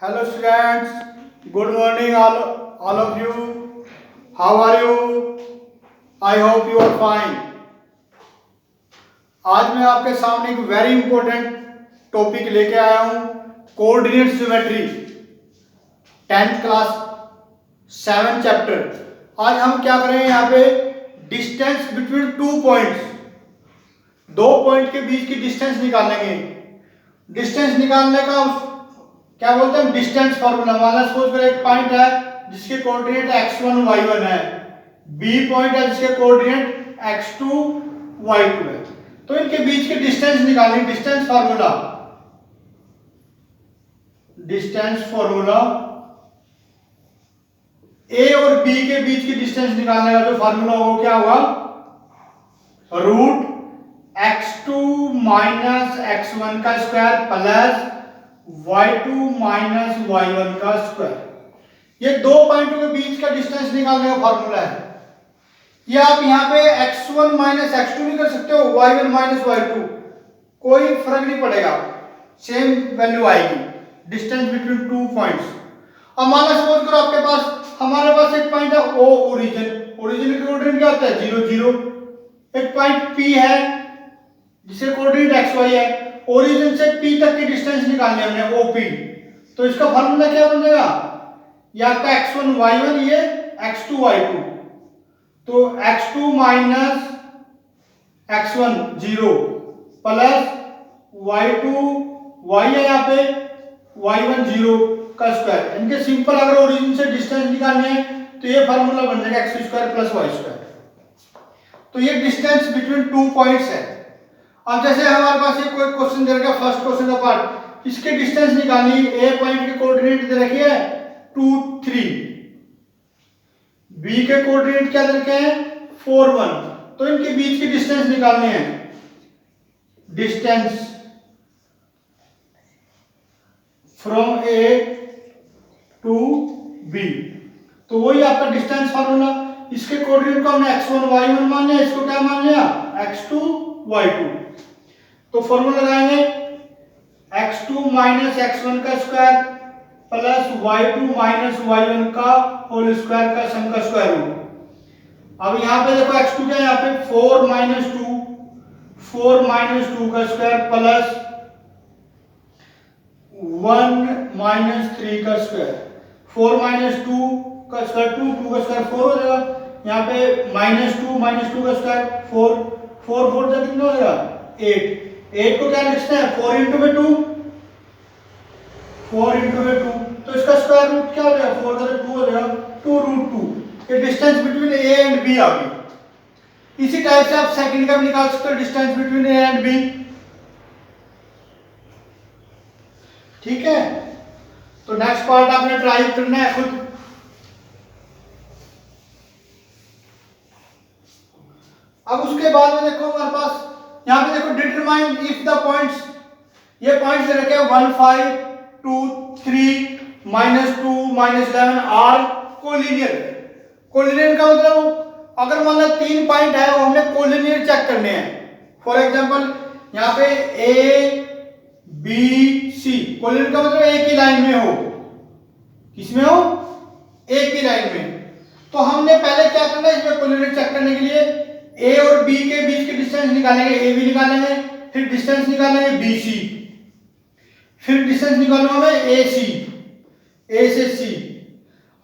Hello students, good morning all of you. How are you? I hope you are fine. आज मैं आपके सामने एक वेरी इंपॉर्टेंट टॉपिक लेके आया हूँ, coordinate geometry 10th class 7 chapter. आज हम क्या करेंगे यहाँ पे डिस्टेंस बिटवीन टू पॉइंट्स, दो पॉइंट के बीच की डिस्टेंस निकालेंगे। डिस्टेंस निकालने का क्या बोलते हैं डिस्टेंस फार्मूला। मान सपोज करो एक पॉइंट है जिसके कोऑर्डिनेट x1 y1 है, बी पॉइंट है जिसके कोऑर्डिनेट x2 y2 है, तो इनके बीच के डिस्टेंस निकालनी। डिस्टेंस फार्मूला ए और बी के बीच की डिस्टेंस निकालने का जो फार्मूला होगा क्या होगा, रूट x2 माइनस x1 का square plus y2 minus y1 का स्क्वायर। ये दो पॉइंटों के बीच का डिस्टेंस निकालने का फार्मूला है। ये आप यहाँ पे x1 माइनस x2 नहीं कर सकते हो, y1 माइनस y2, कोई फर्क नहीं पड़ेगा, सेम वैल्यू आएगी डिस्टेंस बिटवीन टू पॉइंट्स। अब मान लो सपोज करो आपके पास, हमारे पास एक पॉइंट है O ओरिजिन, ओरिजिन के कोऑर्डिनेट क्या होता है 0 0। एक पॉइंट P है जिसके कोऑर्डिनेट xy है, ओरिजिन से P तक की डिस्टेंस निकालनी है हमने OP, तो इसका फार्मूला क्या बनेगा, ये आपका x1 y1, ये x2 y2, तो x2 minus x1 0 plus y2 y है यहाँ पे y1 0 का स्क्वायर। इनके सिंपल अगर ओरिजिन से डिस्टेंस निकालनी है तो ये फार्मूला बन जाएगा x square plus y square. तो ये डिस्टेंस बिटवीन टू पॉइंट्स है। अब जैसे हमारे पास ये कोई क्वेश्चन दे रखा है, फर्स्ट क्वेश्चन का पार्ट, इसके डिस्टेंस निकालनी। ए पॉइंट के कोऑर्डिनेट दे रखे हैं 2 3, बी के कोऑर्डिनेट क्या दे रखे हैं 4 1, तो इनके बीच की डिस्टेंस निकालनी है। Distance from A to B, तो वही आपका डिस्टेंस फार्मूला। इसके कोऑर्डिनेट को हमने x1 y1 मान लिया, इसको क्या मान लिया x2 y2, तो फॉर्मूला लगाएंगे x2 माइनस x1 का square plus y2 minus y1 का होल स्क्वायर का सम का स्क्वायर रूट। अब यहाँ पे देखो x2 क्या है, यहाँ पे 4 माइनस 2 का स्क्वायर प्लस 1 माइनस 3 का स्क्वायर, 4 माइनस 2 का स्क्वायर 2 का स्क्वायर 4 हो जाएगा। यहाँ पे माइनस 2 का स्क्वायर 4 4 जा कितना हो जाएगा 8 को क्या लिखते हैं 4 इंटू में 2, तो इसका स्क्वायर रूट क्या हो जाएगा 4 का 2 हो जाएगा 2 रूट 2। ये distance between A and B आ गई। इसी टाइप से आप सेकंड का भी निकाल सकते हो, distance between A and B. ठीक है, तो नेक्स्ट पार्ट आपने ट्राई करना है खुद। अब उसके बाद में देखो हमारे पास यहाँ पे देखो डिटरमाइन इफ द पॉइंट्स, ये पॉइंट्स दे रखे हैं 1 5 2 3 -2 -11 आर कोलिनियर। कोलिनियर का मतलब अगर मान लो 3 पॉइंट है वो हमने कोलिनियर चेक करने हैं। फॉर एग्जांपल यहाँ पे ए बी सी, कोलिनियर का मतलब एक ही लाइन में हो, किसमें हो एक ही लाइन में। तो हमने पहले क्या करना है इसमें कोलिनियर चेक करने के लिए ए और बी के बीच की डिस्टेंस निकालेंगे, ए बी निकालेंगे, फिर डिस्टेंस निकालेंगे बी सी, फिर डिस्टेंस निकालूंगा मैं ए सी, ए से सी।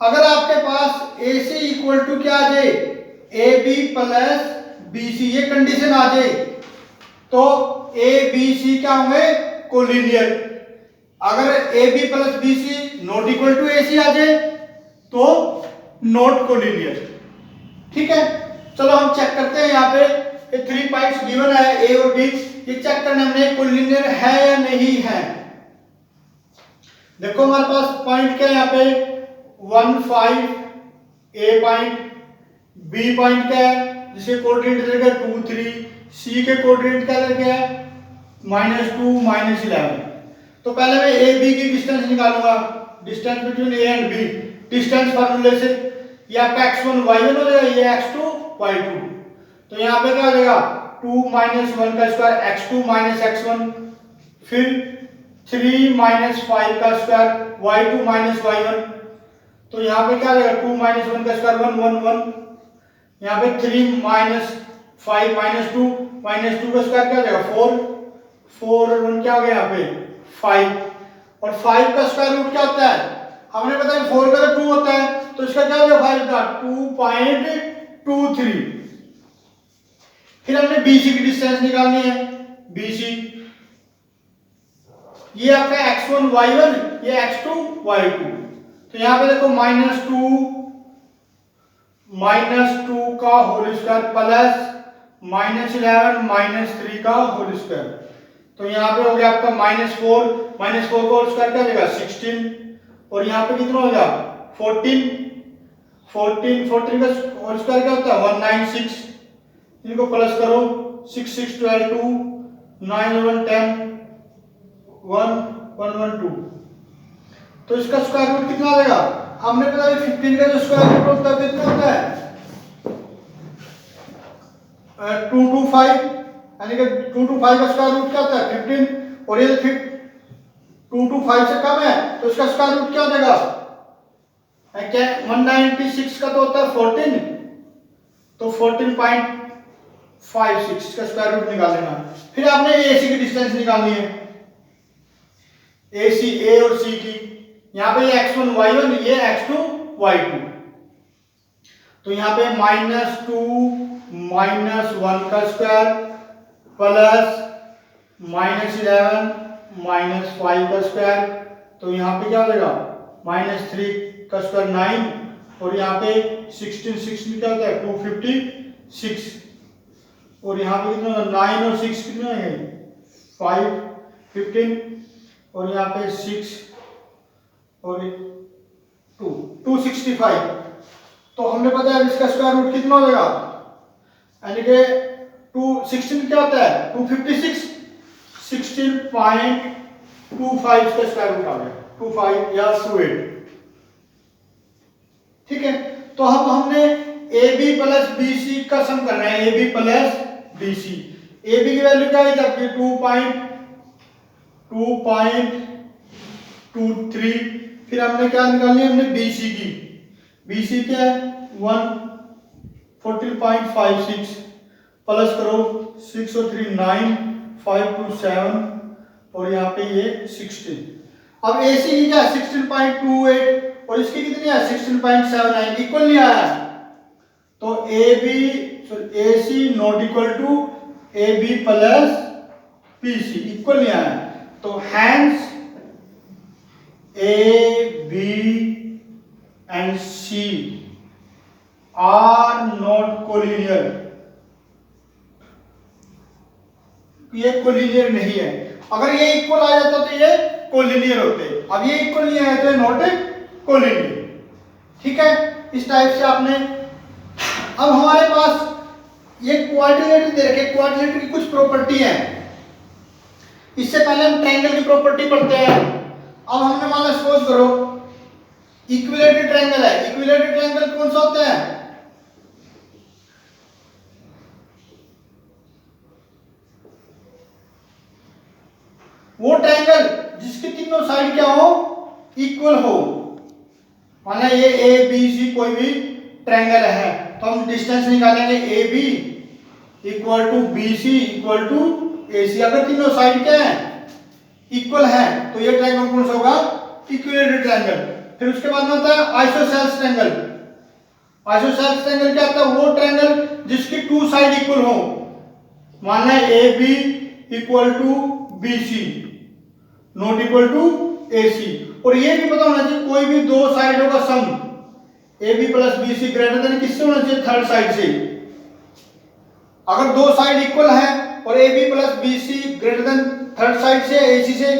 अगर आपके पास ए सी इक्वल टू क्या आ जाए A B plus B C, ये कंडीशन आ जाए तो ए बी सी क्या होंगे कोलिनियर। अगर A B plus B C not equal to A C आ जाए तो नॉट कोलिनियर। ठीक है, चलो हम चेक करते हैं। यहाँ पे ये 3 पॉइंट्स गिवन है ए और बी, ये चेक करना हमने कोलिनियर है या नहीं है। देखो हमारे पास पॉइंट क्या है यहाँ पे 1 5, ए पॉइंट, बी पॉइंट क्या है जिसके कोऑर्डिनेट दे रखे 2 3, सी के कोऑर्डिनेट क्या दे रखे हैं -2 -11। तो पहले मैं ए बी की डिस्टेंस निकालूंगा, distance between A and B, distance फार्मूले से। ये आपका x1 y1 हो जाएगा, ये x2 y2, तो यहाँ पे क्या हो जाएगा 2 - 1 का स्क्वायर x2 - x1, फिर 3 माइनस 5 का स्क्वायर y2 माइनस y1, तो यहाँ पे क्या आ जाएगा 2 माइनस 1 का स्क्वायर 1 1 1, यहाँ पे 3 माइनस 5 माइनस 2 का स्क्वायर क्या आ जाएगा 4 4 और 1 क्या हो गया यहाँ पे 5, और 5 का स्क्वायर रूट क्या होता है हमने बताया 4 का 2 होता है, तो इसका क्या हो गया 5 का 2.23। फिर हमने BC की डिस्टेंस निकालनी है, BC ये आपका x1 y1 ये x2 y2, तो यहाँ पे देखो -2 का होल स्क्वायर प्लस -11 -3 का होल स्क्वायर, तो यहाँ पे हो गया आपका -4 का होल स्क्वायर क्या हो जाएगा 16, और यहाँ पे कितना हो गया 14 का होल स्क्वायर क्या होता है 196, इनको प्लस करो 6 6 12 2 9 11 10 1 1 1 2, तो इसका स्क्वायर रूट कितना आ जाएगा हमने पता है 15 का जो स्क्वायर रूट होता है कितना होता है 225, यानी कि 225 का स्क्वायर रूट क्या होता है 15, और ये 225 से कम है तो इसका स्क्वायर रूट क्या हो जाएगा क्या 196 का तो होता है 14, तो 14.56 का स्क्वायर रूट निकाल लेना। फिर आपने AC की डिस्टेंस निकालनी है, AC A और C की, यहाँ पे ये x1 y1 ये x2 y2, तो यहाँ पे -2 -1 का स्क्वायर प्लस -11 -5 का स्क्वायर, तो यहाँ पे क्या हो जाएगा -3 का स्क्वायर 9, और यहाँ पे 16 क्या होता है 256, और यहाँ पे कितना 9 और 6 कितना है 5 15, और यहाँ पे 6 और 2 265, तो हमने पता है इसका स्क्वायर रूट कितना हो जाएगा, यानी कि 16 क्या होता है 256, 16.25 का स्क्वायर रूट आ गया 25 या 28, ठीक है। तो अब हमने AB प्लस BC का सम करना है, AB प्लस BC, AB की वैल्यू क्या है आपकी 2.23, फिर हमने क्या निकालनी है हमने BC की, BC क्या है 114.56 प्लस करो 6 और 3 9 5 2 7, और यहाँ पे ये 16, अब AC की क्या 16.28 और इसकी कितनी है 16.79, इक्वल नहीं आया, तो AC not equal to AB plus BC equal नहीं आया, तो hence A, B and C are not collinear, ये कोलिनियर नहीं है, अगर ये इक्वल आ जाता तो ये कोलिनियर होते, अब ये इक्वल नहीं आया तो ये नॉट कोलिनियर, ठीक है। इस टाइप से आपने, अब हमारे पास ये क्वाड्रिलेटरल दे रखे, क्वाड्रिलेटरल की कुछ प्रॉपर्टी है, इससे पहले हम ट्रायंगल की प्रॉपर्टी पढ़ते हैं। अब हमने मान लो सपोज करो इक्विलेटरल ट्रायंगल है, इक्विलेटरल ट्रायंगल कौन सा होता है वो ट्रायंगल जिसकी तीनों साइड क्या हो इक्वल हो, माना ये ए बी सी कोई भी ट्रायंगल है, तो हम डिस्टेंस निकालेंगे A B equal to B C equal to A C, अगर तीनों साइड क्या है इक्वल है तो ये ट्रायंगल कौन सा होगा इक्विलेटरल ट्रायंगल। फिर उसके बाद में होता है आइसोसेलेस ट्रायंगल, आइसोसेलेस ट्रायंगल क्या होता है वो ट्रायंगल जिसकी टू साइड इक्वल हो, माना A B equal to B C not equal to A C, और ये भी पता होना चाहिए कोई भी दो साइडों का sum A B plus B C greater than किससे होना चाहिए थर्ड साइड से, अगर दो साइड इक्वल है और A B plus B C greater than third side से ए सी से,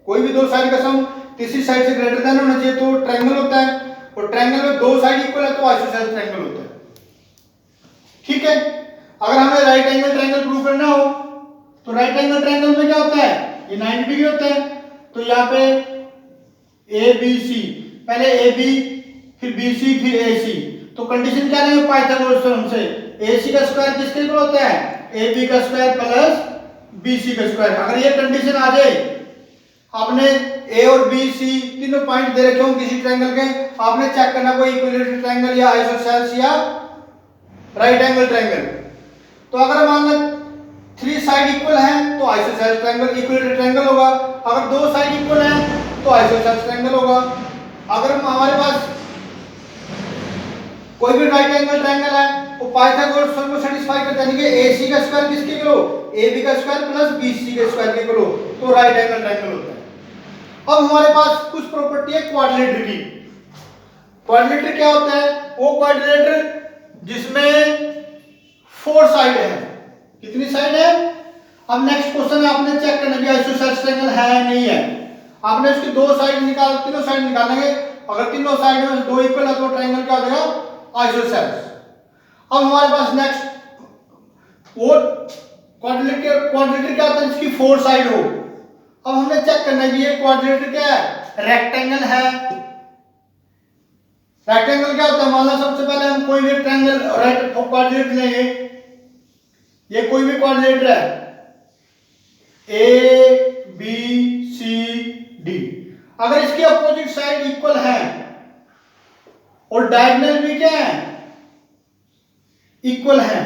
कोई भी दो साइड का सम तीसरी साइड से ग्रेटर देन होना चाहिए तो ट्रायंगल होता है, और ट्रायंगल में दो साइड इक्वल है तो आइसोसेलेस ट्रायंगल होता है, ठीक है। अगर हमें राइट एंगल ट्रायंगल प्रूव करना हो तो राइट एंगल ट्रायंगल में क्या होता है ये 90 डिग्री होता है, तो यहाँ पे ए बी सी, पहले ए बी फिर बी सी फिर ए सी, तो कंडीशन क्या नहीं पाइथागोरस थ्योरम से ए सी का स्क्वायर किसके इक्वल होता है ए बी का स्क्वायर प्लस बी सी का स्क्वायर, अगर ये कंडीशन आ जाए आपने ए और बी सी तीनों पॉइंट दे रखे हो किसी ट्रायंगल के, आपने चेक करना कोई इक्विलेटरल ट्रायंगल या आइसोसेलेस या राइट एंगल ट्रायंगल। तो अगर मान लो 3 साइड इक्वल हैं तो आइसोसेलेस ट्रायंगल इक्विलेटरल ट्रायंगल होगा, अगर 2 साइड इक्वल हैं तो आइसोसेलेस ट्रायंगल होगा। अगर हमारे पास कोई भी राइट एंगल ट्रायंगल है वो पाइथागोरस थ्योरम को सेटिस्फाई करता है, यानी कि AC का स्क्वायर किसके इक्वल हो, AB का स्क्वायर प्लस BC के स्क्वायर के इक्वल हो, तो राइट एंगल ट्रायंगल होता है। अब हमारे पास कुछ प्रॉपर्टी है क्वाड्रिलेटरल की। क्वाड्रिलेटरल क्या होता है, वो क्वाड्रिलेटरल जिसमें 4 साइड है। कितनी साइड है? अब नेक्स्ट क्वेश्चन आपने चेक करना भी आइसोसेलेस ट्रायंगल है नहीं है। आपने उसकी 2 साइड निकाल, तीनों साइड निकालेंगे, अगर तीनों साइड में 2 इक्वल है तो ट्रायंगल क्या हो जाएगा, आइसोसेलेस। अब हमारे पास नेक्स्ट वो क्वाड्रिलेटरल क्या होता है जिसकी 4 साइड हो। अब हमने चेक करना है कि ये क्वाड्रिलेटरल क्या है, रेक्टेंगल है। रेक्टेंगल क्या होता है, मान लो सबसे पहले हम कोई भी ट्रायंगल क्वाड्रिलेटरल लेंगे, ये कोई भी क्वाड्रिलेटरल है ए बी सी डी, अगर इसकी अपोजिट साइड इक्वल है और डायगोनल भी क्या है, इक्वल है,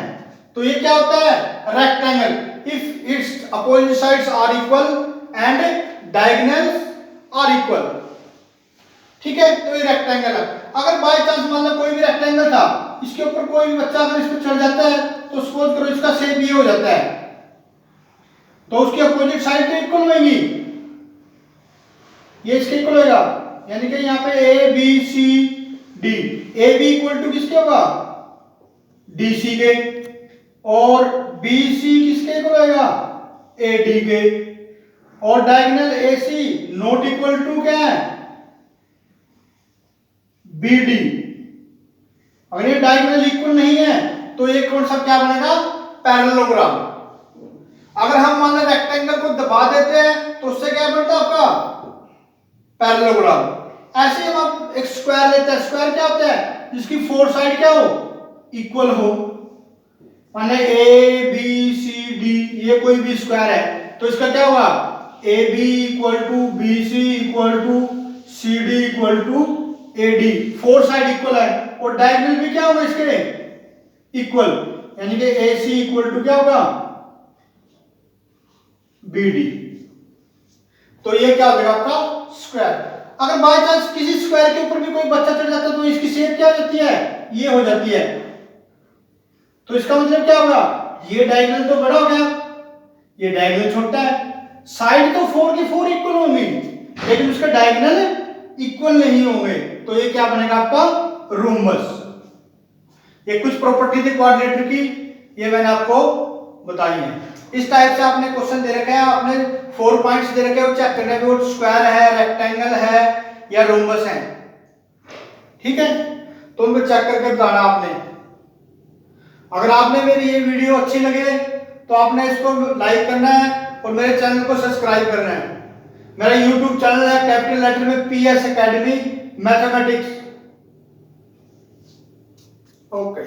तो ये क्या होता है, rectangle. If its opposite sides are equal and diagonals are equal, ठीक है, तो ये रेक्टेंगल है। अगर बाय चांस मान लो कोई भी रेक्टेंगल था, इसके ऊपर कोई भी बच्चा अगर इस पर चढ़ जाता है तो सपोज करो इसका शेप ये हो जाता है, तो उसकी अपोजिट साइड तो इक्वल होगी, ये इसके इक्वल होगा, यानी कि यहाँ पे A B C D, A B equal to किसके होगा, डी सी के, और बी सी किसके इक्वल होगा, ए डी के, और diagonal A C not equal to क्या है, बी डी। अगर ये डायगोनल इक्वल नहीं है तो ये कौन सा क्या बनेगा, पैरेललोग्राम। अगर हम मान लो रेक्टेंगल को दबा देते हैं तो उससे क्या बनता है आपका, पैरेललोग्राम। ऐसे ही हम एक स्क्वायर लेते हैं, स्क्वायर क्या होता है, जिसकी 4 साइड क्या हो, इक्वल हो, माने ए बी सी डी, ये कोई भी स्क्वायर है तो इसका क्या होगा, A B equal to B C equal to C D equal to A D, 4 side equal है, और डायगोनल भी क्या होगा इसके, इक्वल, यानी कि ए सी इक्वल टू क्या होगा, बी डी। तो ये क्या हो जाएगा आपका स्क्वायर। अगर बाय चांस किसी स्क्वायर के ऊपर भी कोई बच्चा चढ़ जाता है तो इसकी शेप क्या हो जाती है, ये हो जाती है, तो इसका मतलब क्या होगा, ये डायगोनल तो बड़ा हो गया, ये डायगोनल छोटा है, साइड तो 4 की 4 इक्वल होंगी लेकिन उसका डायगोनल इक्वल नहीं होंगे, तो ये क्या बनेगा आपका, रोम्बस। ये कुछ प्रॉपर्टी थी क्वाड्रिलेटरल की, ये मैंने आपको बताई है। इस टाइप से आपने क्वेश्चन दे रखे हैं, आपने 4 पॉइंट्स दे रखे हैं, चेक करना है कि वो स्क्वायर है, रेक्टेंगल है या रोम्बस है, ठीक है, तो उनको चेक करके बताना आपने। अगर आपने मेरी ये वीडियो अच्छी लगे तो आपने इसको लाइक करना है और मेरे चैनल को सब्सक्राइब करना है। मेरा YouTube चैनल है कैपिटल लेटर में PS अकेडमी मैथमेटिक्स। ओके।